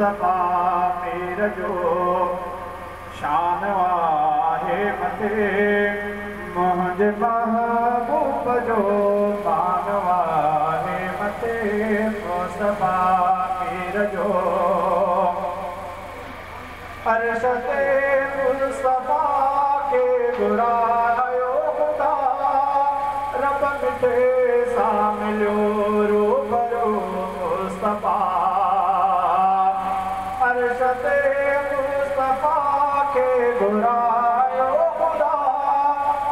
मुस्तफ़ा मीर जो शान आहे मथे मुंहिंजे महबूब जो मान आहे मथे मुस्तफ़ा मीर जो अर्श ते मुस्तफ़ा के घुरायो ख़ुदा रब मिठे सां मिलियो रूबरू मुस्तफ़ा अर्श ते मुस्तफ़ा के घुरायो ख़ुदा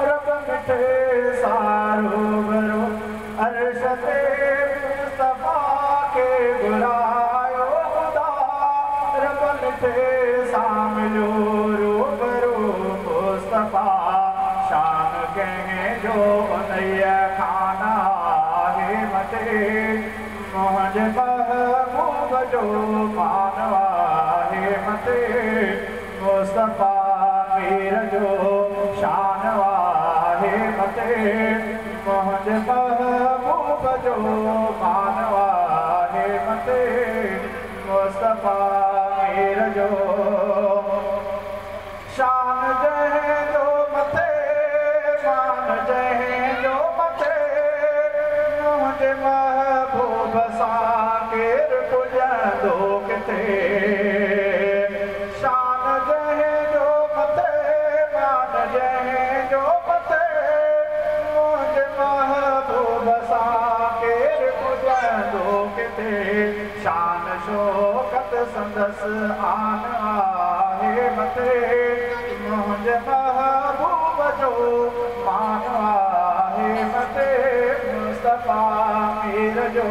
रब मिठे सां रूबरू अर्श ते मुस्तफ़ा के घुरायो ख़ुदा रब मिठे सां मिलियो रूबरू मुस्तफ़ा शान कंहिंजो उन्हीअ खान आहे मथे मुंहिंजे महबूब जो मान आहे मथे मुस्तफ़ा मीर जो शान आहे मथे मुंहिंजे महबूब जो मान आहे मथे मुस्तफ़ा मीर जो शान जंहिंजो मथे मान जंहिंजो मथे मुंहिंजे महबूब सां केरु पुॼंदो किथे शान जंहिंजो मथे मान जंहिंजो मथे मुंहिंजे महबूब सां केरु पुॼंदो किथे शान शौक़त संदसि आन आहे मथे मुंहिंजे महबूब जो मान आहे मथे मुस्तफ़ा मीर जो